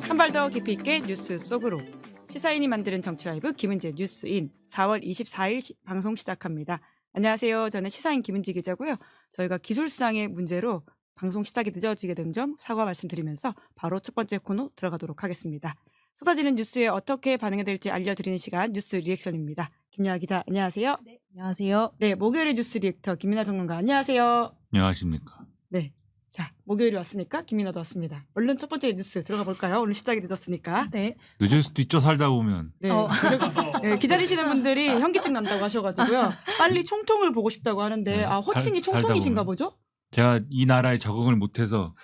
한 발 더 깊이 있게 뉴스 속으로 시사인이 만드는 정치 라이브 김은지의 뉴스인 4월 24일 방송 시작합니다. 안녕하세요. 저는 시사인 김은지 기자고요. 저희가 기술상의 문제로 방송 시작이 늦어지게 된 점 사과 말씀드리면서 바로 첫 번째 코너 들어가도록 하겠습니다. 쏟아지는 뉴스에 어떻게 반응해야 될지 알려드리는 시간 뉴스 리액션입니다. 김연아 기자 안녕하세요. 네, 안녕하세요. 네, 목요일의 뉴스 리액터 김민아 평론가 안녕하세요. 안녕하십니까. 네, 자 목요일이 왔으니까 김민아도 왔습니다. 얼른 첫 번째 뉴스 들어가 볼까요? 오늘 시작이 늦었으니까. 네. 늦을 수도 있죠, 살다 보면. 네, 네, 기다리시는 분들이 현기증 난다고 하셔가지고요. 빨리 총통을 보고 싶다고 하는데 네, 호칭이 살다 총통이신가 보면. 보죠? 제가 이 나라에 적응을 못해서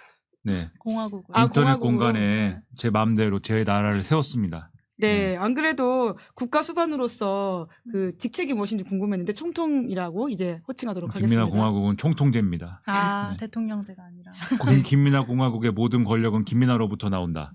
공화국. 인터넷 공화국으로. 공간에 제 마음대로 제 나라를 세웠습니다. 네, 안 그래도 국가 수반으로서 그 직책이 무엇인지 궁금했는데 총통이라고 이제 호칭하도록 하겠습니다. 김민아 공화국은 총통제입니다. 네. 대통령제가 아니라. 김민아 공화국의 모든 권력은 김민아로부터 나온다.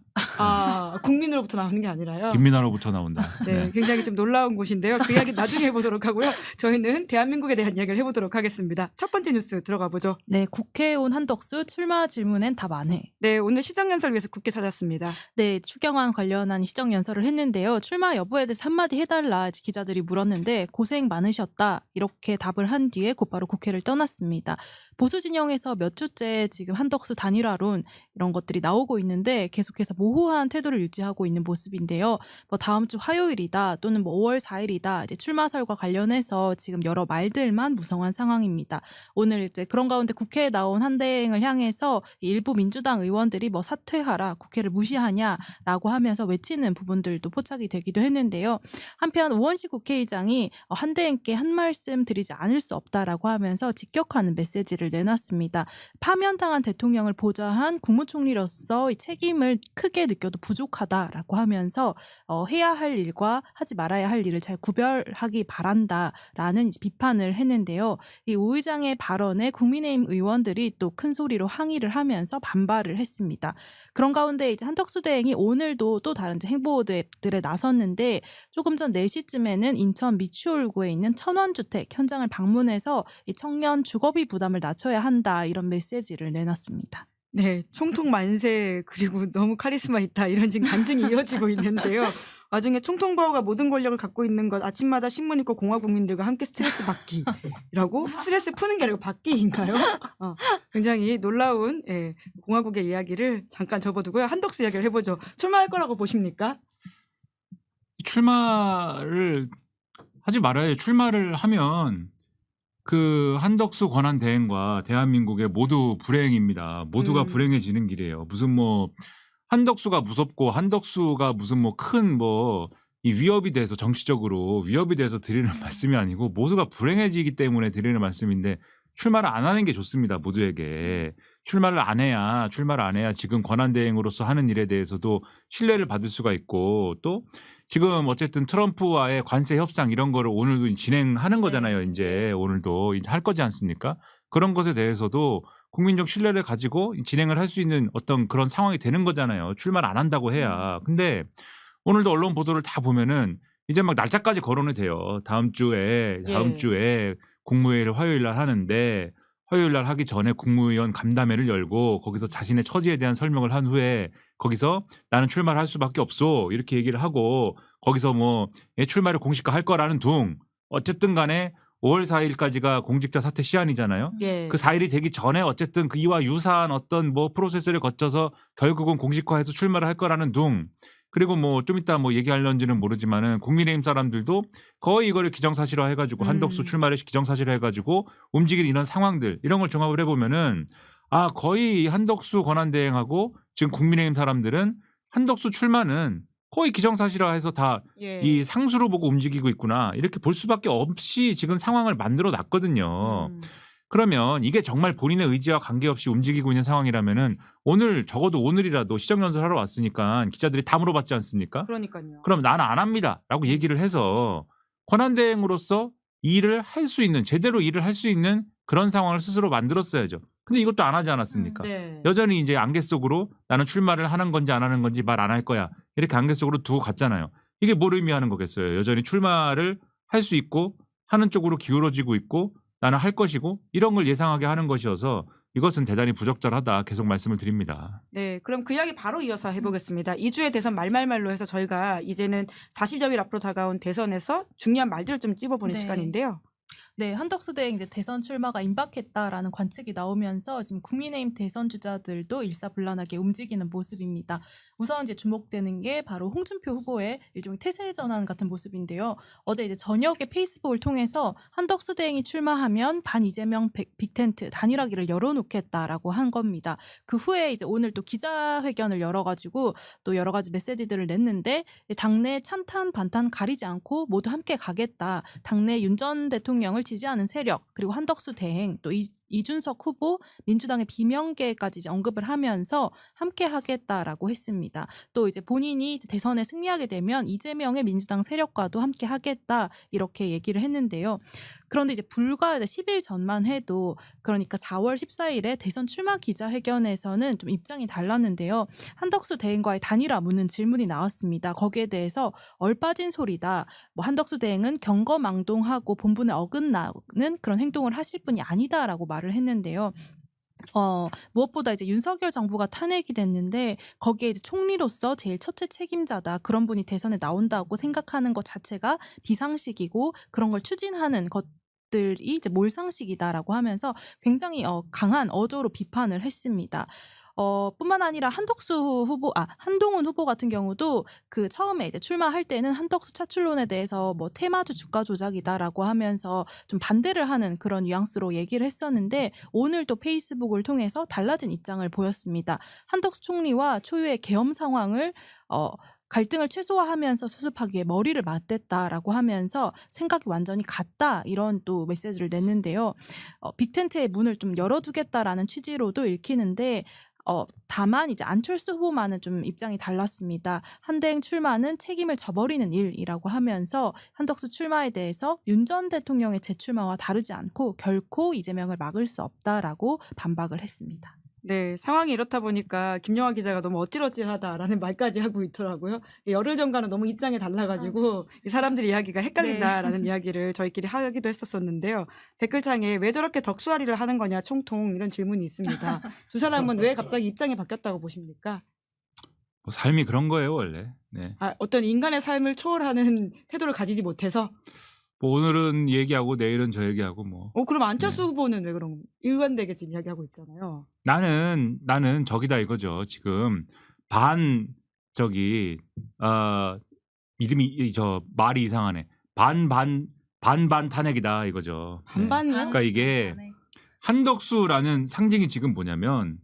국민으로부터 나오는 게 아니라요. 김민아로부터 나온다. 네, 굉장히 좀 놀라운 곳인데요. 그 이야기 나중에 해보도록 하고요. 저희는 대한민국에 대한 이야기를 해보도록 하겠습니다. 첫 번째 뉴스 들어가 보죠. 네, 국회에 온 한덕수 출마 질문엔 답 안 해. 네, 오늘 시정연설 위해서 국회 찾았습니다. 네, 추경안 관련한 시정연설을 했는데요. 출마 여부에 대해서 한마디 해달라 기자들이 물었는데 고생 많으셨다 이렇게 답을 한 뒤에 곧바로 국회를 떠났습니다. 보수 진영에서 몇 주째 지금 한덕수 단일화론 이런 것들이 나오고 있는데 계속해서 모호한 태도를 유지하고 있는 모습인데요. 뭐 다음 주 화요일이다 또는 뭐 5월 4일이다 이제 출마설과 관련해서 지금 여러 말들만 무성한 상황입니다. 오늘 이제 그런 가운데 국회에 나온 한대행을 향해서 일부 민주당 의원들이 뭐 사퇴하라 국회를 무시하냐라고 하면서 외치는 부분들도 포착이 되기도 했는데요. 한편 우원식 국회의장이 한대행께 한 말씀 드리지 않을 수 없다라고 하면서 직격하는 메시지를 내놨습니다. 파면당한 대통령을 보좌한 국무총리로서 이 책임을 크게 느껴도 부족하다라고 하면서 해야 할 일과 하지 말아야 할 일을 잘 구별하기 바란다라는 비판을 했는데요. 이 우 의장의 발언에 국민의힘 의원들이 또 큰 소리로 항의를 하면서 반발을 했습니다. 그런 가운데 이제 한덕수 대행이 오늘도 또 다른 행보들에 나섰는데 조금 전 4시쯤에는 인천 미추홀구에 있는 천원주택 현장을 방문해서 이 청년 주거비 부담을 낮춰야 한다 이런 메시지를 내놨습니다. 네, 총통 만세 그리고 너무 카리스마 있다 이런 지금 간증이 이어지고 있는데요. 와중에 총통바오가 모든 권력을 갖고 있는 것 아침마다 신문 읽고 공화 국민들과 함께 스트레스 받기라고 스트레스 푸는 게 아니고 받기인가요? 굉장히 놀라운 공화국의 이야기를 잠깐 접어두고요. 한덕수 이야기를 해보죠. 출마할 거라고 보십니까? 출마를 하지 말아요. 출마를 하면 그 한덕수 권한 대행과 대한민국의 모두 불행입니다. 모두가 불행해지는 길이에요. 무슨 뭐 한덕수가 무섭고 한덕수가 무슨 뭐 큰 뭐 이 위협이 돼서 정치적으로 위협이 돼서 드리는 말씀이 아니고 모두가 불행해지기 때문에 드리는 말씀인데 출마를 안 하는 게 좋습니다. 모두에게. 출마를 안 해야 지금 권한 대행으로서 하는 일에 대해서도 신뢰를 받을 수가 있고 또 지금 어쨌든 트럼프와의 관세 협상 이런 거를 오늘도 진행하는 거잖아요. 이제 오늘도 이제 할 거지 않습니까? 그런 것에 대해서도 국민적 신뢰를 가지고 진행을 할 수 있는 어떤 그런 상황이 되는 거잖아요. 출마를 안 한다고 해야. 근데 오늘도 언론 보도를 다 보면은 이제 막 날짜까지 거론이 돼요. 다음 주에 국무회의를 화요일 날 하는데 화요일 날 하기 전에 국무위원 간담회를 열고 거기서 자신의 처지에 대한 설명을 한 후에 거기서 나는 출마를 할 수밖에 없어 이렇게 얘기를 하고 거기서 뭐 출마를 공식화할 거라는 둥 어쨌든 간에 5월 4일까지가 공직자 사퇴 시한이잖아요. 그 4일이 되기 전에 어쨌든 그 이와 유사한 어떤 뭐 프로세스를 거쳐서 결국은 공식화해서 출마를 할 거라는 둥 그리고 뭐 좀 이따 뭐 얘기하려는지는 모르지만은 국민의힘 사람들도 거의 이거를 기정사실화 해가지고 한덕수 출마를 기정사실화 해가지고 움직이는 이런 상황들 이런 걸 종합을 해보면은 거의 한덕수 권한대행하고 지금 국민의힘 사람들은 한덕수 출마는 거의 기정사실화해서 다 이 상수로 보고 움직이고 있구나 이렇게 볼 수밖에 없이 지금 상황을 만들어 놨거든요. 그러면 이게 정말 본인의 의지와 관계없이 움직이고 있는 상황이라면은 오늘 적어도 오늘이라도 시정연설 하러 왔으니까 기자들이 다 물어봤지 않습니까? 그러니까요. 그럼 나는 안 합니다라고 얘기를 해서 권한대행으로서 일을 할 수 있는 제대로 일을 할 수 있는 그런 상황을 스스로 만들었어야죠. 근데 이것도 안 하지 않았습니까? 네. 여전히 이제 안개 속으로 나는 출마를 하는 건지 안 하는 건지 말 안 할 거야 이렇게 안개 속으로 두고 갔잖아요. 이게 뭘 의미하는 거겠어요? 여전히 출마를 할 수 있고 하는 쪽으로 기울어지고 있고 나는 할 것이고 이런 걸 예상하게 하는 것이어서 이것은 대단히 부적절하다 계속 말씀을 드립니다. 네, 그럼 그 이야기 바로 이어서 해보겠습니다. 2주의 대선 말말말로 해서 저희가 이제는 40여일 앞으로 다가온 대선에서 중요한 말들을 좀 찝어보는 네. 시간인데요. 네, 한덕수 대행 이제 대선 출마가 임박했다라는 관측이 나오면서 지금 국민의힘 대선 주자들도 일사불란하게 움직이는 모습입니다. 우선 이제 주목되는 게 바로 홍준표 후보의 일종의 태세 전환 같은 모습인데요. 어제 이제 저녁에 페이스북을 통해서 한덕수 대행이 출마하면 반 이재명 빅텐트 단일화기를 열어놓겠다라고 한 겁니다. 그 후에 이제 오늘 또 기자회견을 열어가지고 또 여러 가지 메시지들을 냈는데 당내 찬탄 반탄 가리지 않고 모두 함께 가겠다. 당내 윤 전 대통령을 지지하는 세력 그리고 한덕수 대행 또 이준석 후보 민주당의 비명계까지 이제 언급을 하면서 함께 하겠다라고 했습니다. 또 이제 본인이 이제 대선에 승리하게 되면 이재명의 민주당 세력과도 함께 하겠다 이렇게 얘기를 했는데요. 그런데 이제 불과 10일 전만 해도 그러니까 4월 14일에 대선 출마 기자회견에서는 좀 입장이 달랐는데요. 한덕수 대행과의 단일화 묻는 질문이 나왔습니다. 거기에 대해서 얼빠진 소리다. 뭐 한덕수 대행은 경거망동하고 본분에 어긋나는 그런 행동을 하실 분이 아니다라고 말을 했는데요. 무엇보다 이제 윤석열 정부가 탄핵이 됐는데 거기에 이제 총리로서 제일 첫째 책임자다. 그런 분이 대선에 나온다고 생각하는 것 자체가 비상식이고 그런 걸 추진하는 것들이 이제 몰상식이다라고 하면서 굉장히 강한 어조로 비판을 했습니다. 뿐만 아니라 한동훈 후보 같은 경우도 그 처음에 이제 출마할 때는 한덕수 차출론에 대해서 뭐 테마주 주가 조작이다라고 하면서 좀 반대를 하는 그런 뉘앙스로 얘기를 했었는데 오늘 또 페이스북을 통해서 달라진 입장을 보였습니다. 한덕수 총리와 초유의 계엄 상황을 갈등을 최소화하면서 수습하기 위해 머리를 맞댔다라고 하면서 생각이 완전히 같다 이런 또 메시지를 냈는데요. 빅텐트의 문을 좀 열어두겠다라는 취지로도 읽히는데 다만 이제 안철수 후보만은 좀 입장이 달랐습니다. 한대행 출마는 책임을 져버리는 일이라고 하면서 한덕수 출마에 대해서 윤 전 대통령의 재출마와 다르지 않고 결코 이재명을 막을 수 없다라고 반박을 했습니다. 네, 상황이 이렇다 보니까 김영하 기자가 너무 어찌러찌하다라는 말까지 하고 있더라고요. 열흘 전과는 너무 입장이 달라가지고 이 사람들의 이야기가 헷갈린다라는 이야기를 저희끼리 하기도 했었었는데요. 댓글창에 왜 저렇게 덕수아리를 하는 거냐 총통 이런 질문이 있습니다. 두 사람은 왜 갑자기 입장이 바뀌었다고 보십니까? 뭐 삶이 그런 거예요 원래. 네. 어떤 인간의 삶을 초월하는 태도를 가지지 못해서? 뭐 오늘은 얘기하고 내일은 저 얘기하고 뭐. 그럼 안철수 후보는 왜 그럼 일관되게 지금 이야기하고 있잖아요. 나는 저기다 이거죠. 지금 이름이 말이 이상하네. 반반 탄핵이다 이거죠. 반반이요? 그러니까 이게 한덕수라는 상징이 지금 뭐냐면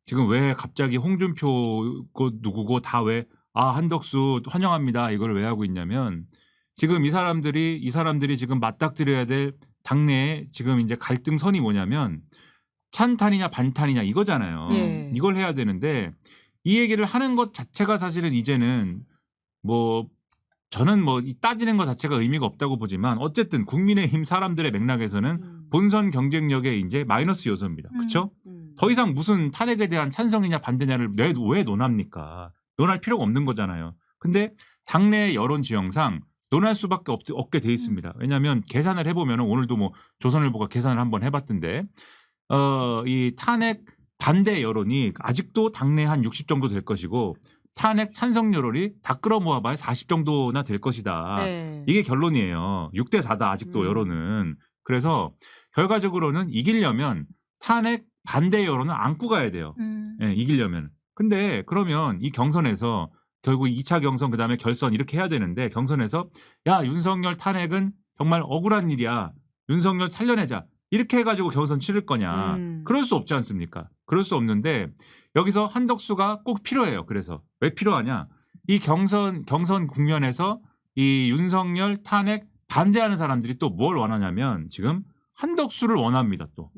지금 왜 갑자기 홍준표고 누구고 다 왜 한덕수 환영합니다 이걸 왜 하고 있냐면 지금 이 사람들이 지금 맞닥뜨려야 될 당내에 지금 이제 갈등선이 뭐냐면 찬탄이냐 반탄이냐 이거잖아요. 예. 이걸 해야 되는데 이 얘기를 하는 것 자체가 사실은 이제는 저는 따지는 것 자체가 의미가 없다고 보지만 어쨌든 국민의힘 사람들의 맥락에서는 본선 경쟁력의 이제 마이너스 요소입니다. 그렇죠? 더 이상 무슨 탄핵에 대한 찬성이냐 반대냐를 왜 논합니까? 논할 필요가 없는 거잖아요. 근데 당내 여론 지형상 논할 수밖에 없게 돼 있습니다. 왜냐하면 계산을 해보면 오늘도 조선일보가 계산을 한번 해봤던데 이 탄핵 반대 여론이 아직도 당내 한 60 정도 될 것이고 탄핵 찬성 여론이 다 끌어모아봐야 40 정도나 될 것이다. 네. 이게 결론이에요. 6대 4다 아직도 여론은. 그래서 결과적으로는 이기려면 탄핵 반대 여론은 안고 가야 돼요. 예, 이기려면. 근데 그러면 이 경선에서 결국 2차 경선 그다음에 결선 이렇게 해야 되는데 경선에서 야 윤석열 탄핵은 정말 억울한 일이야. 윤석열 살려내자. 이렇게 해가지고 경선 치를 거냐. 그럴 수 없지 않습니까? 그럴 수 없는데 여기서 한덕수가 꼭 필요해요. 그래서 왜 필요하냐. 이 경선 국면에서 이 윤석열 탄핵 반대하는 사람들이 또 뭘 원하냐면 지금 한덕수를 원합니다. 또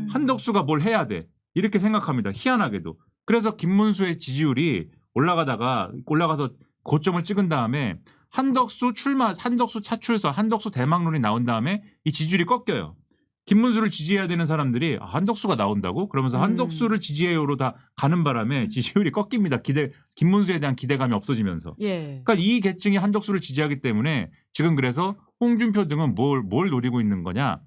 한덕수가 뭘 해야 돼. 이렇게 생각합니다. 희한하게도. 그래서 김문수의 지지율이 올라가서 고점을 찍은 다음에 한덕수 차출설, 한덕수 대망론이 나온 다음에 이 지지율이 꺾여요. 김문수를 지지해야 되는 사람들이 한덕수가 나온다고? 그러면서 한덕수를 지지해요로 다 가는 바람에 지지율이 꺾입니다. 김문수에 대한 기대감이 없어지면서. 예. 그러니까 이 계층이 한덕수를 지지하기 때문에 지금 그래서 홍준표 등은 뭘 노리고 있는 거냐?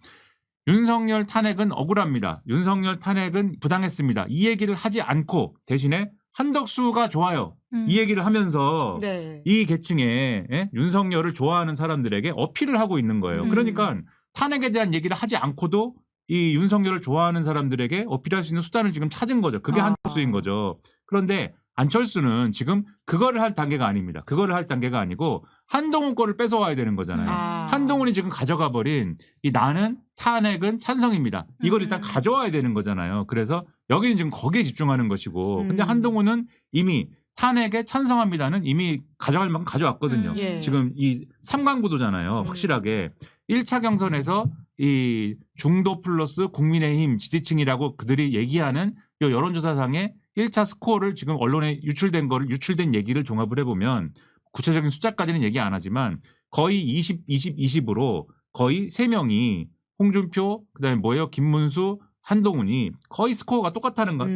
윤석열 탄핵은 억울합니다. 윤석열 탄핵은 부당했습니다. 이 얘기를 하지 않고 대신에 한덕수가 좋아요. 이 얘기를 하면서 네. 이 계층에 윤석열을 좋아하는 사람들에게 어필을 하고 있는 거예요. 그러니까 탄핵에 대한 얘기를 하지 않고도 이 윤석열을 좋아하는 사람들에게 어필할 수 있는 수단을 지금 찾은 거죠. 그게 한덕수인 거죠. 그런데 안철수는 지금 그거를 할 단계가 아닙니다. 그거를 할 단계가 아니고 한동훈 거를 뺏어와야 되는 거잖아요. 한동훈이 지금 가져가 버린 이 나는 탄핵은 찬성입니다. 이걸 일단 가져와야 되는 거잖아요. 그래서 여기는 지금 거기에 집중하는 것이고 근데 한동훈은 이미 탄핵에 찬성합니다는 이미 가져갈 만큼 가져왔거든요. 예. 지금 이 삼강구도잖아요. 확실하게 1차 경선에서 이 중도 플러스 국민의힘 지지층이라고 그들이 얘기하는 이 여론조사상의 1차 스코어를 지금 언론에 유출된 얘기를 종합을 해보면 구체적인 숫자까지는 얘기 안 하지만 거의 20-20-20으로 거의 3명이 홍준표, 그다음에 뭐예요? 김문수, 한동훈이 거의 스코어가 똑같다는 거,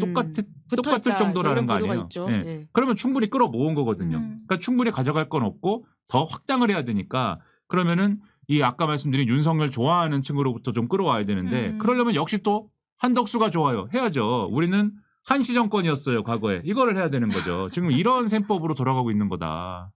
똑같을 정도라는 거 아니에요. 네. 예. 그러면 충분히 끌어모은 거거든요. 그러니까 충분히 가져갈 건 없고 더 확장을 해야 되니까 그러면은 이 아까 말씀드린 윤석열 좋아하는 층으로부터 좀 끌어와야 되는데 그러려면 역시 또 한덕수가 좋아요. 해야죠. 우리는 한시 정권이었어요, 과거에. 이거를 해야 되는 거죠. 지금 이런 셈법으로 돌아가고 있는 거다.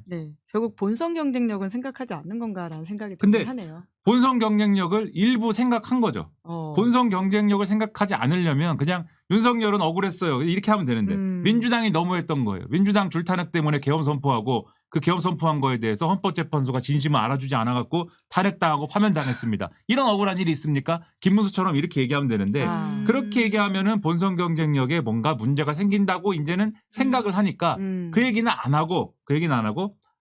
네. 결국 본선 경쟁력은 생각하지 않는 건가라는 생각이 근데 들긴 하네요. 본선 경쟁력을 일부 생각한 거죠. 본선 경쟁력을 생각하지 않으려면 그냥 윤석열은 억울했어요. 이렇게 하면 되는데 민주당이 너무했던 거예요. 민주당 줄탄핵 때문에 계엄 선포하고 그 계엄 선포한 거에 대해서 헌법재판소가 진심을 알아주지 않아갖고 탄핵당하고 파면당했습니다. 이런 억울한 일이 있습니까? 김문수처럼 이렇게 얘기하면 되는데 그렇게 얘기하면은 본선 경쟁력에 뭔가 문제가 생긴다고 이제는 생각을 하니까 그 얘기는 안 하고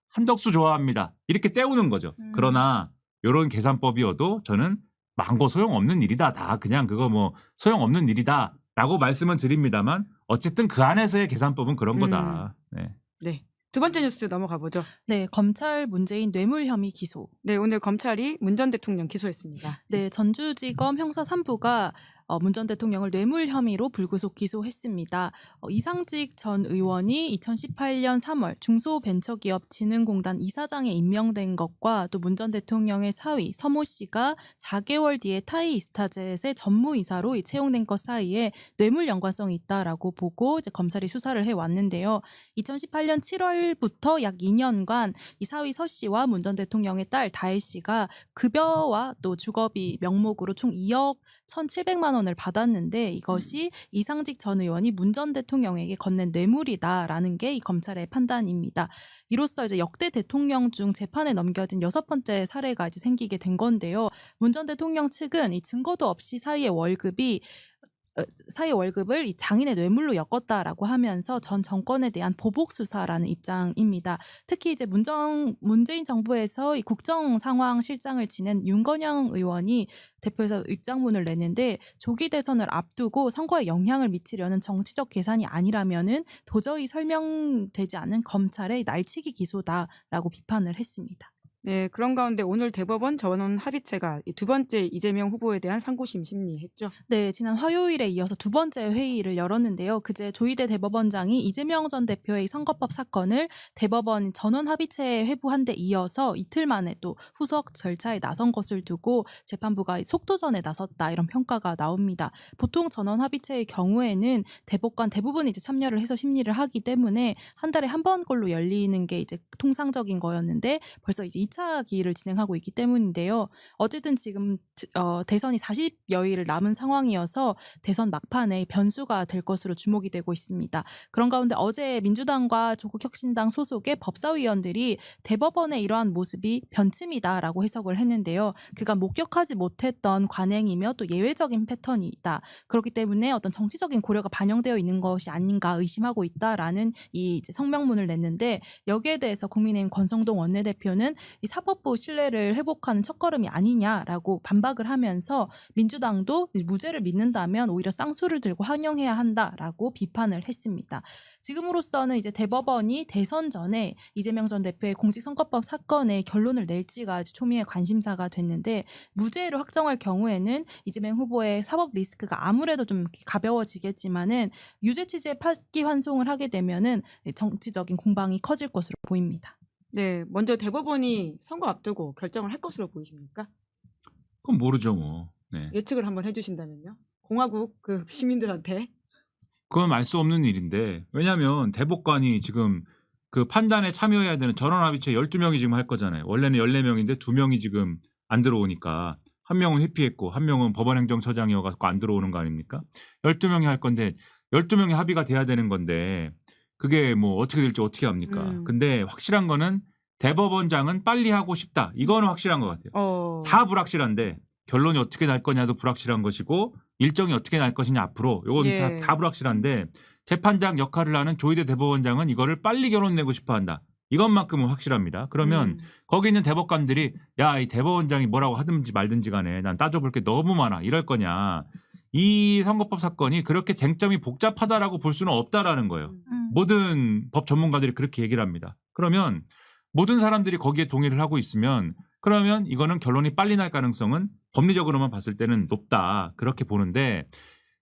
한덕수 좋아합니다. 이렇게 때우는 거죠. 그러나 이런 계산법이어도 저는 망고 소용없는 일이다. 다 그냥 그거 뭐 소용없는 일이다라고 말씀은 드립니다만 어쨌든 그 안에서의 계산법은 그런 거다. 네. 네. 두 번째 뉴스 넘어가 보죠. 네, 검찰 문재인 뇌물 혐의 기소. 네, 오늘 검찰이 문 전 대통령 기소했습니다. 네, 전주지검 형사 3부가 문 전 대통령을 뇌물 혐의로 불구속 기소했습니다. 이상직 전 의원이 2018년 3월 중소벤처기업진흥공단 이사장에 임명된 것과 또 문 전 대통령의 사위 서모 씨가 4개월 뒤에 타이 이스타젯의 전무이사로 채용된 것 사이에 뇌물 연관성이 있다라고 보고 이제 검찰이 수사를 해왔는데요. 2018년 7월부터 약 2년간 이 사위 서 씨와 문 전 대통령의 딸 다혜 씨가 급여와 또 주거비 명목으로 총 2억 1,700만 원을 받았는데 이것이 이상직 전 의원이 문 전 대통령에게 건넨 뇌물이다라는 게 이 검찰의 판단입니다. 이로써 이제 역대 대통령 중 재판에 넘겨진 6번째 사례가 이제 생기게 된 건데요. 문 전 대통령 측은 이 증거도 없이 사이의 월급을 이 장인의 뇌물로 엮었다라고 하면서 전 정권에 대한 보복 수사라는 입장입니다. 특히 이제 문재인 정부에서 이 국정 상황 실장을 지낸 윤건영 의원이 대표에서 입장문을 냈는데 조기 대선을 앞두고 선거에 영향을 미치려는 정치적 계산이 아니라면은 도저히 설명되지 않는 검찰의 날치기 기소다라고 비판을 했습니다. 네, 그런 가운데 오늘 대법원 전원 합의체가 이 두 번째 이재명 후보에 대한 상고심 심리했죠. 네, 지난 화요일에 이어서 두 번째 회의를 열었는데요. 그제 조희대 대법원장이 이재명 전 대표의 선거법 사건을 대법원 전원 합의체에 회부한 데 이어서 이틀 만에 또 후속 절차에 나선 것을 두고 재판부가 속도전에 나섰다 이런 평가가 나옵니다. 보통 전원 합의체의 경우에는 대법관 대부분이 이제 참여를 해서 심리를 하기 때문에 한 달에 한 번꼴로 열리는 게 이제 통상적인 거였는데 벌써 이제 2차 기일을 진행하고 있기 때문인데요. 어쨌든 지금 대선이 40여일 남은 상황이어서 대선 막판에 변수가 될 것으로 주목이 되고 있습니다. 그런 가운데 어제 민주당과 조국혁신당 소속의 법사위원들이 대법원의 이러한 모습이 변침이다라고 해석을 했는데요. 그간 목격하지 못했던 관행이며 또 예외적인 패턴이다. 그렇기 때문에 어떤 정치적인 고려가 반영되어 있는 것이 아닌가 의심하고 있다라는 이 이제 성명문을 냈는데 여기에 대해서 국민의힘 권성동 원내대표는 이 사법부 신뢰를 회복하는 첫걸음이 아니냐라고 반박을 하면서 민주당도 무죄를 믿는다면 오히려 쌍수를 들고 환영해야 한다라고 비판을 했습니다. 지금으로서는 이제 대법원이 대선 전에 이재명 전 대표의 공직선거법 사건에 결론을 낼지가 초미의 관심사가 됐는데 무죄를 확정할 경우에는 이재명 후보의 사법 리스크가 아무래도 좀 가벼워지겠지만은 유죄 취지에 파기환송을 하게 되면은 정치적인 공방이 커질 것으로 보입니다. 네, 먼저 대법원이 선거 앞두고 결정을 할 것으로 보이십니까? 그건 모르죠 뭐. 네. 예측을 한번 해주신다면요. 공화국 그 시민들한테. 그건 알 수 없는 일인데 왜냐하면 대법관이 지금 그 판단에 참여해야 되는 전원합의체 12명이 지금 할 거잖아요. 원래는 14명인데 2명이 지금 안 들어오니까 한 명은 회피했고 한 명은 법원행정처장이어서 안 들어오는 거 아닙니까? 12명이 할 건데 12명이 합의가 돼야 되는 건데 그게 뭐 어떻게 될지 어떻게 합니까? 근데 확실한 거는 대법원장은 빨리 하고 싶다. 이거는 확실한 것 같아요. 다 불확실한데 결론이 어떻게 날 거냐도 불확실한 것이고 일정이 어떻게 날 것이냐 앞으로 이건 예. 다 불확실한데 재판장 역할을 하는 조희대 대법원장은 이거를 빨리 결론 내고 싶어 한다. 이것만큼은 확실합니다. 그러면 거기 있는 대법관들이 야, 이 대법원장이 뭐라고 하든지 말든지 간에 난 따져볼 게 너무 많아. 이럴 거냐. 이 선거법 사건이 그렇게 쟁점이 복잡하다라고 볼 수는 없다라는 거예요. 모든 법 전문가들이 그렇게 얘기를 합니다. 그러면 모든 사람들이 거기에 동의를 하고 있으면 그러면 이거는 결론이 빨리 날 가능성은 법리적으로만 봤을 때는 높다. 그렇게 보는데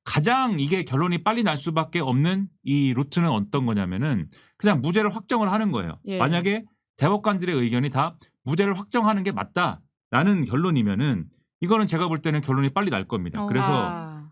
가장 이게 결론이 빨리 날 수밖에 없는 이 루트는 어떤 거냐면은 그냥 무죄를 확정을 하는 거예요. 예. 만약에 대법관들의 의견이 다 무죄를 확정하는 게 맞다라는 결론이면은 이거는 제가 볼 때는 결론이 빨리 날 겁니다.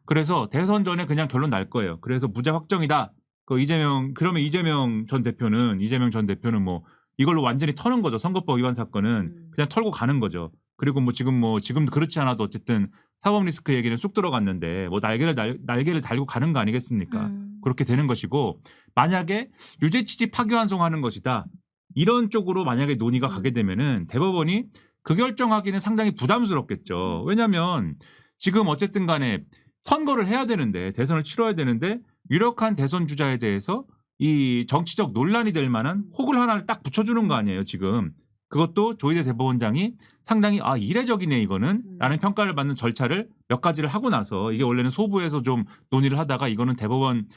그래서 대선 전에 그냥 결론 날 거예요. 그래서 무죄 확정이다. 그러면 이재명 전 대표는 뭐 이걸로 완전히 터는 거죠. 선거법 위반 사건은 그냥 털고 가는 거죠. 그리고 지금도 그렇지 않아도 어쨌든 사법 리스크 얘기는 쑥 들어갔는데 뭐 날개를 달고 가는 거 아니겠습니까? 그렇게 되는 것이고 만약에 유죄 취지 파기환송하는 것이다. 이런 쪽으로 만약에 논의가 가게 되면은 대법원이 그 결정하기는 상당히 부담스럽겠죠. 왜냐하면 지금 어쨌든 간에 선거를 해야 되는데 대선을 치러야 되는데 유력한 대선 주자에 대해서 이 정치적 논란이 될 만한 혹을 하나를 딱 붙여주는 거 아니에요 지금. 그것도 조희대 대법원장이 상당히 이례적이네 이거는 라는 평가를 받는 절차를 몇 가지를 하고 나서 이게 원래는 소부에서 좀 논의를 하다가 이거는 대법원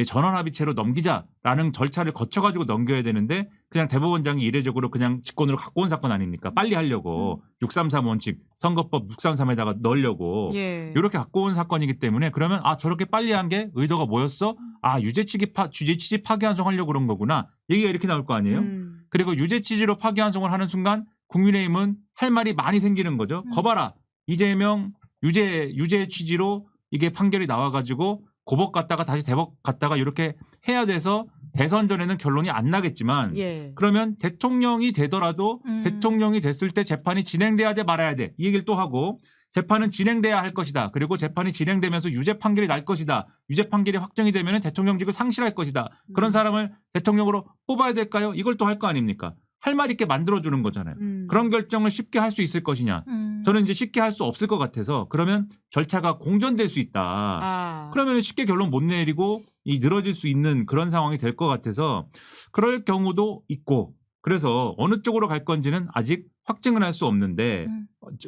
전원합의체로 넘기자라는 절차를 거쳐가지고 넘겨야 되는데 그냥 대법원장이 이례적으로 그냥 직권으로 갖고 온 사건 아닙니까? 빨리 하려고 633 원칙 선거법 633에다가 넣으려고 이렇게 갖고 온 사건이기 때문에 그러면 저렇게 빨리 한 게 의도가 뭐였어? 유죄 취지 파기환송하려고 그런 거구나. 얘기가 이렇게 나올 거 아니에요? 그리고 유죄 취지로 파기환송을 하는 순간 국민의힘은 할 말이 많이 생기는 거죠. 거봐라. 이재명 유죄 취지로 이게 판결이 나와가지고 고법 갔다가 다시 대법 갔다가 이렇게 해야 돼서 대선 전에는 결론이 안 나겠지만 그러면 대통령이 되더라도 대통령이 됐을 때 재판이 진행돼야 돼 말아야 돼. 이 얘기를 또 하고 재판은 진행돼야 할 것이다. 그리고 재판이 진행되면서 유죄 판결이 날 것이다. 유죄 판결이 확정이 되면 대통령직을 상실할 것이다. 그런 사람을 대통령으로 뽑아야 될까요? 이걸 또 할 거 아닙니까? 할 말 있게 만들어주는 거잖아요. 그런 결정을 쉽게 할 수 있을 것이냐. 저는 이제 쉽게 할 수 없을 것 같아서 그러면 절차가 공전될 수 있다. 그러면 쉽게 결론 못 내리고 늘어질 수 있는 그런 상황이 될 것 같아서 그럴 경우도 있고 그래서 어느 쪽으로 갈 건지는 아직 확증은 할 수 없는데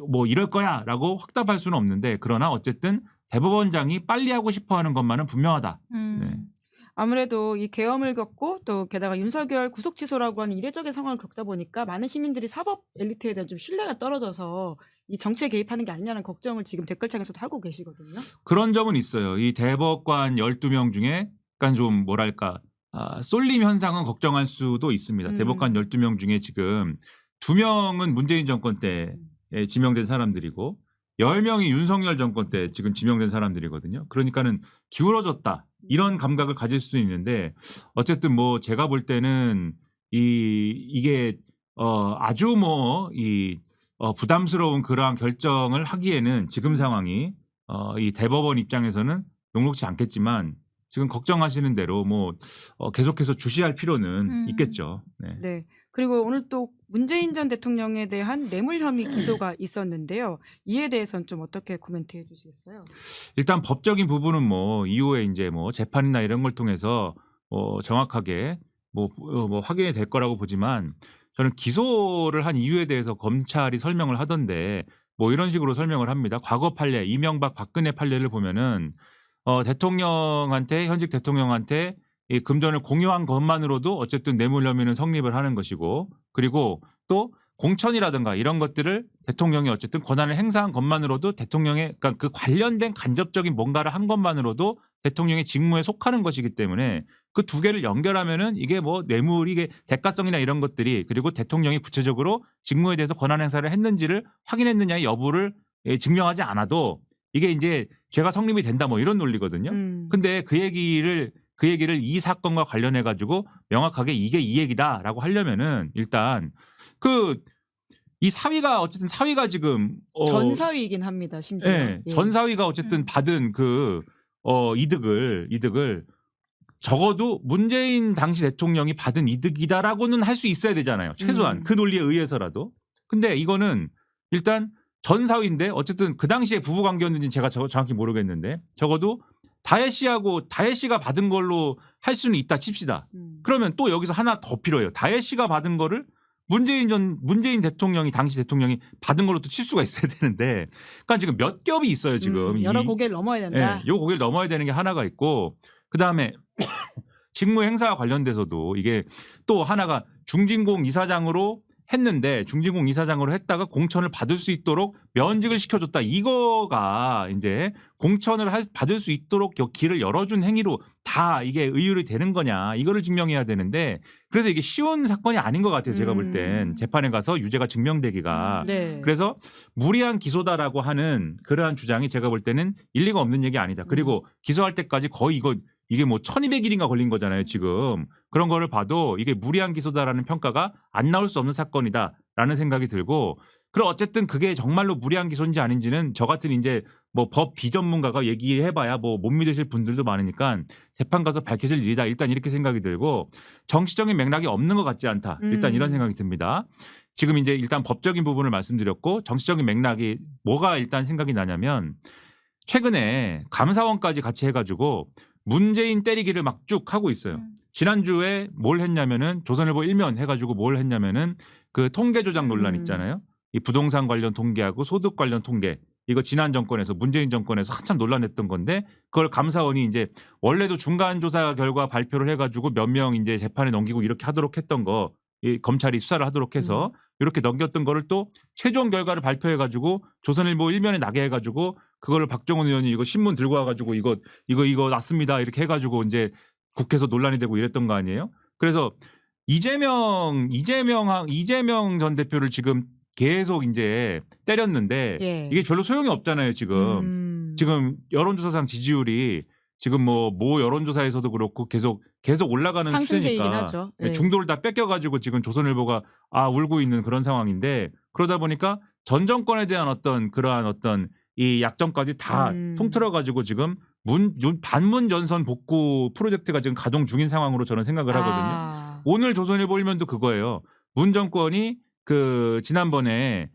뭐 이럴 거야라고 확답할 수는 없는데 그러나 어쨌든 대법원장이 빨리 하고 싶어하는 것만은 분명하다. 네. 아무래도 이 계엄을 겪고 또 게다가 윤석열 구속 취소라고 하는 이례적인 상황을 겪다 보니까 많은 시민들이 사법 엘리트에 대한 좀 신뢰가 떨어져서 이 정치에 개입하는 게 아니냐는 걱정을 지금 댓글창에서도 하고 계시거든요. 그런 점은 있어요. 이 대법관 12명 중에 약간 좀 뭐랄까 쏠림 현상은 걱정할 수도 있습니다. 대법관 12명 중에 지금 2명은 문재인 정권 때 지명된 사람들이고 10명이 윤석열 정권 때 지금 지명된 사람들이거든요. 그러니까는 기울어졌다. 이런 감각을 가질 수 있는데 어쨌든 뭐 제가 볼 때는 이게 아주 부담스러운 그러한 결정을 하기에는 지금 상황이 이 대법원 입장에서는 녹록지 않겠지만 지금 걱정하시는 대로 계속해서 주시할 필요는 있겠죠. 네. 그리고 오늘 또 문재인 전 대통령에 대한 뇌물 혐의 기소가 있었는데요. 이에 대해서는 좀 어떻게 코멘트해 주시겠어요? 일단 법적인 부분은 이후에 이제 재판이나 이런 걸 통해서 정확하게 확인이 될 거라고 보지만 저는 기소를 한 이유에 대해서 검찰이 설명을 하던데 이런 식으로 설명을 합니다. 과거 판례 이명박 박근혜 판례를 보면은 현직 대통령한테 이 금전을 공유한 것만으로도 어쨌든 뇌물 혐의는 성립을 하는 것이고 그리고 또 공천이라든가 이런 것들을 대통령이 어쨌든 권한을 행사한 것만으로도 그러니까 그 관련된 간접적인 뭔가를 한 것만으로도 대통령의 직무에 속하는 것이기 때문에 그 두 개를 연결하면은 이게 뇌물 이게 대가성이나 이런 것들이 그리고 대통령이 구체적으로 직무에 대해서 권한 행사를 했는지를 확인했느냐의 여부를 증명하지 않아도 이게 이제 죄가 성립이 된다 뭐 이런 논리거든요. 근데 그 얘기를 이 사건과 관련해 가지고 명확하게 이게 이 얘기다라고 하려면은 일단 이 사위가 어쨌든 사위가 지금 전사위이긴 합니다. 심지어. 예, 전 사위가 어쨌든 받은 이득을 적어도 문재인 당시 대통령이 받은 이득이다라고는 할 수 있어야 되잖아요. 최소한 그 논리에 의해서라도. 근데 이거는 일단 전 사위인데 어쨌든 그 당시에 부부 관계였는지 제가 정확히 모르겠는데 적어도 다혜 씨가 받은 걸로 할 수는 있다 칩시다. 그러면 또 여기서 하나 더 필요해요. 다혜 씨가 받은 거를 문재인 대통령이 당시 대통령이 받은 걸로 또 칠 수가 있어야 되는데, 그러니까 지금 몇 겹이 있어요 지금. 여러 고개를 넘어야 된다. 요 고개를 넘어야 되는 게 하나가 있고, 그 다음에 직무 행사와 관련돼서도 이게 또 하나가 중진공 이사장으로 했다가 공천을 받을 수 있도록 면직을 시켜줬다. 이거가 이제 공천을 받을 수 있도록 길을 열어준 행위로 다 이게 의율이 되는 거냐, 이거를 증명해야 되는데, 그래서 이게 쉬운 사건이 아닌 것 같아요. 제가 볼 땐 재판에 가서 유죄가 증명되기가. 네. 그래서 무리한 기소다라고 하는 그러한 주장이 제가 볼 때는 일리가 없는 얘기 아니다. 그리고 기소할 때까지 거의 이게 뭐 1200일인가 걸린 거잖아요 지금. 그런 거를 봐도 이게 무리한 기소다라는 평가가 안 나올 수 없는 사건이다라는 생각이 들고, 그럼 어쨌든 그게 정말로 무리한 기소인지 아닌지는 저 같은 이제 뭐 법 비전문가가 얘기해봐야 뭐 못 믿으실 분들도 많으니까 재판 가서 밝혀질 일이다, 일단 이렇게 생각이 들고, 정치적인 맥락이 없는 것 같지 않다, 일단 이런 생각이 듭니다. 지금 이제 일단 법적인 부분을 말씀드렸고, 정치적인 맥락이 뭐가 일단 생각이 나냐면, 최근에 감사원까지 같이 해가지고 문재인 때리기를 막 쭉 하고 있어요. 지난주에 뭘 했냐면은 조선일보 1면 해가지고 뭘 했냐면은 그 통계 조작 논란 있잖아요. 이 부동산 관련 통계하고 소득 관련 통계, 이거 지난 정권에서 문재인 정권에서 한참 논란했던 건데, 그걸 감사원이 이제 원래도 중간 조사 결과 발표를 해가지고 몇 명 이제 재판에 넘기고 이렇게 하도록 했던 거, 이 검찰이 수사를 하도록 해서 이렇게 넘겼던 거를 또 최종 결과를 발표해가지고 조선일보 1면에 나게 해가지고 그거를 박정원 의원이 이거 신문 들고 와가지고 이거 났습니다 이렇게 해가지고 이제 국회에서 논란이 되고 이랬던 거 아니에요? 그래서 이재명 전 대표를 지금 계속 이제 때렸는데 예. 이게 별로 소용이 없잖아요 지금. 지금 여론조사상 지지율이 지금 모 여론조사에서도 그렇고 계속 올라가는 상승세이긴 추세니까 하죠. 예. 중도를 다 뺏겨가지고 지금 조선일보가 울고 있는 그런 상황인데, 그러다 보니까 전 정권에 대한 그러한 이 약점까지 다 통틀어가지고 지금 반문 전선 복구 프로젝트가 지금 가동 중인 상황으로 저는 생각을 하거든요. 오늘 조선일보 1면도 그거예요. 문 정권이 지난번에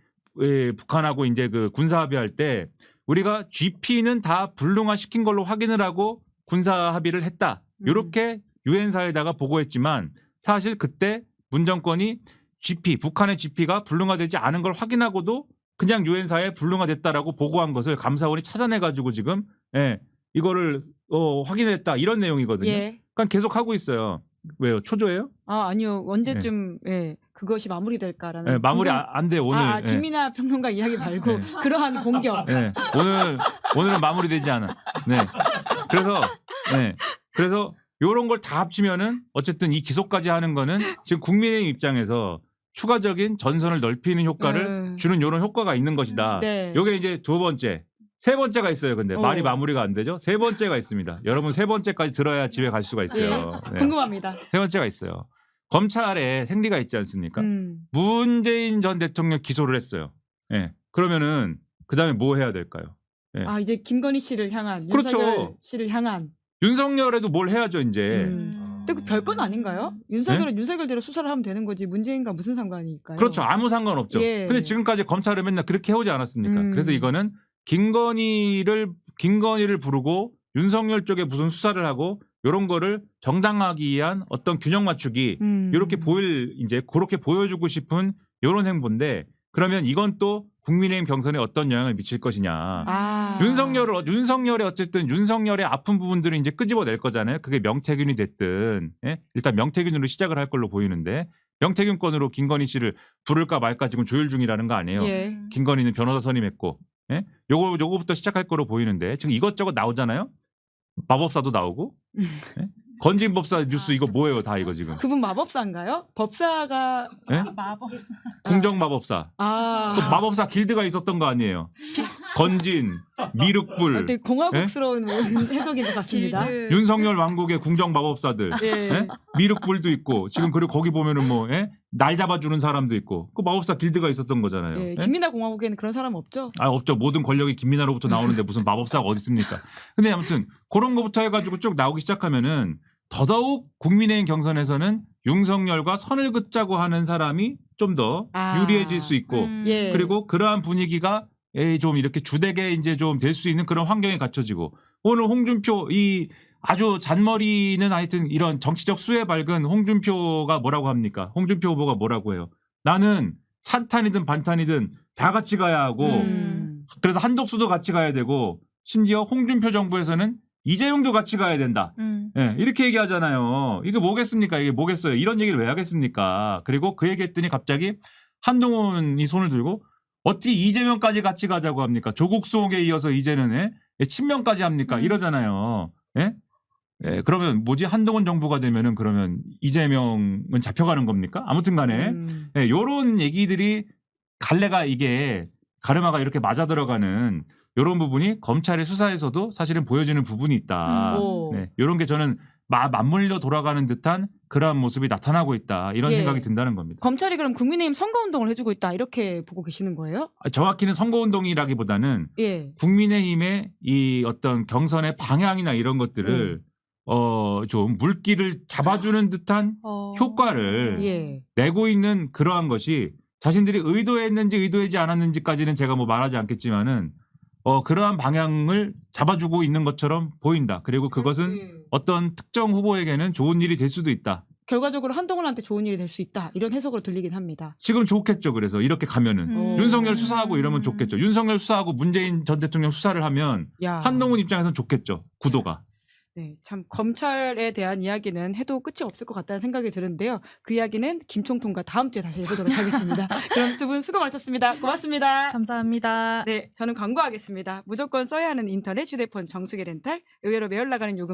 북한하고 이제 군사 합의할 때 우리가 GP는 다 불능화 시킨 걸로 확인을 하고 군사 합의를 했다, 이렇게 유엔사에다가 보고했지만, 사실 그때 문 정권이 북한의 GP가 불능화되지 않은 걸 확인하고도 그냥 유엔사에 불능화됐다라고 보고한 것을 감사원이 찾아내가지고 지금 이거를 확인했다, 이런 내용이거든요. 예. 그러니까 계속 하고 있어요. 왜요? 초조해요? 아니요. 언제쯤 그것이 마무리될까라는. 마무리 안 돼 오늘. 김이나 평론가 이야기 말고 그러한 공격. 오늘은 마무리되지 않아. 네. 그래서 이런 걸 다 합치면은 어쨌든 이 기소까지 하는 거는 지금 국민의 입장에서 추가적인 전선을 넓히는 효과를 주는 이런 효과가 있는 것이다. 네. 이게 이제 두 번째. 세 번째가 있어요. 근데 말이 마무리가 안 되죠. 세 번째가 있습니다. 여러분, 세 번째까지 들어야 집에 갈 수가 있어요. 네. 궁금합니다. 세 번째가 있어요. 검찰에 생리가 있지 않습니까? 문재인 전 대통령 기소를 했어요. 그러면은 그다음에 뭐 해야 될까요? 이제 김건희 씨를 향한, 그렇죠. 윤석열 씨를 향한. 윤석열에도 뭘 해야죠 이제. 근데 그 별건 아닌가요? 윤석열은 윤석열대로 수사를 하면 되는 거지 문재인과 무슨 상관일까요? 그렇죠. 아무 상관없죠. 예. 근데 지금까지 검찰은 맨날 그렇게 해오지 않았습니까? 그래서 이거는 김건희를 부르고 윤석열 쪽에 무슨 수사를 하고 이런 거를 정당하기 위한 어떤 균형 맞추기, 이렇게 그렇게 보여주고 싶은 이런 행보인데, 그러면 이건 또 국민의힘 경선에 어떤 영향을 미칠 것이냐. 윤석열의 어쨌든 윤석열의 아픈 부분들을 이제 끄집어낼 거잖아요. 그게 명태균이 됐든, 일단 명태균으로 시작을 할 걸로 보이는데, 명태균 건으로 김건희 씨를 부를까 말까 지금 조율 중이라는 거 아니에요. 예. 김건희는 변호사 선임했고, 요거부터 시작할 거로 보이는데 지금 이것저것 나오잖아요. 마법사도 나오고, 건진법사 뉴스 이거 뭐예요, 다 이거 지금? 그분 마법사인가요? 법사가 예? 마법사. 궁정마법사. 그 마법사 길드가 있었던 거 아니에요? 건진, 미륵불, 되게 공화국스러운 해석인 것 같습니다. 길드. 윤석열 왕국의 궁정마법사들, 예. 예? 미륵불도 있고 지금 그리고 거기 보면은 뭐 예? 날 잡아주는 사람도 있고 그 마법사 길드가 있었던 거잖아요. 예, 예? 김민아 공화국에는 그런 사람 없죠? 아 없죠. 모든 권력이 김민아로부터 나오는데 무슨 마법사가 어디 있습니까? 근데 아무튼 그런 거부터 해가지고 쭉 나오기 시작하면은 더더욱 국민의힘 경선에서는 윤석열과 선을 긋자고 하는 사람이 좀 더 아. 유리해질 수 있고 예. 그리고 그러한 분위기가 좀 이렇게 주되게 이제 좀 될 수 있는 그런 환경이 갖춰지고 오늘 홍준표 이 아주 잔머리는 하여튼 이런 정치적 수에 밝은 홍준표가 뭐라고 합니까? 홍준표 후보가 뭐라고 해요? 나는 찬탄이든 반탄이든 다 같이 가야 하고 그래서 한덕수도 같이 가야 되고 심지어 홍준표 정부에서는 이재용도 같이 가야 된다. 예, 이렇게 얘기하잖아요. 이게 뭐겠습니까? 이게 뭐겠어요? 이런 얘기를 왜 하겠습니까? 그리고 그 얘기했더니 갑자기 한동훈이 손을 들고 어떻게 이재명까지 같이 가자고 합니까? 조국 수옥에 이어서 이제는 친명까지 합니까? 이러잖아요. 예? 예, 그러면 뭐지? 한동훈 정부가 되면은 그러면 이재명은 잡혀가는 겁니까? 아무튼 간에 예, 요런 얘기들이 갈래가 이게 가르마가 이렇게 맞아 들어가는 요런 부분이 검찰의 수사에서도 사실은 보여지는 부분이 있다. 오. 네, 요런 게 저는 맞물려 돌아가는 듯한 그러한 모습이 나타나고 있다. 이런 예. 생각이 든다는 겁니다. 검찰이 그럼 국민의힘 선거운동을 해주고 있다 이렇게 보고 계시는 거예요? 정확히는 선거운동이라기보다는 예. 국민의힘의 이 어떤 경선의 방향이나 이런 것들을 좀 물기를 잡아주는 듯한 효과를 예. 내고 있는 그러한 것이 자신들이 의도했는지 의도하지 않았는지까지는 제가 뭐 말하지 않겠지만은 그러한 방향을 잡아주고 있는 것처럼 보인다. 그리고 그것은 예. 어떤 특정 후보에게는 좋은 일이 될 수도 있다. 결과적으로 한동훈한테 좋은 일이 될 수 있다 이런 해석으로 들리긴 합니다. 지금 좋겠죠. 그래서 이렇게 가면은 윤석열 수사하고 이러면 좋겠죠. 윤석열 수사하고 문재인 전 대통령 수사를 하면 야. 한동훈 입장에서는 좋겠죠. 구도가. 네, 참 검찰에 대한 이야기는 해도 끝이 없을 것 같다는 생각이 드는데요. 그 이야기는 김총통과 다음 주에 다시 해보도록 하겠습니다. 그럼 두 분 수고 많으셨습니다. 고맙습니다. 감사합니다. 네, 저는 광고하겠습니다. 무조건 써야 하는 인터넷 휴대폰 정수기 렌탈, 의외로 매월 나가는 요금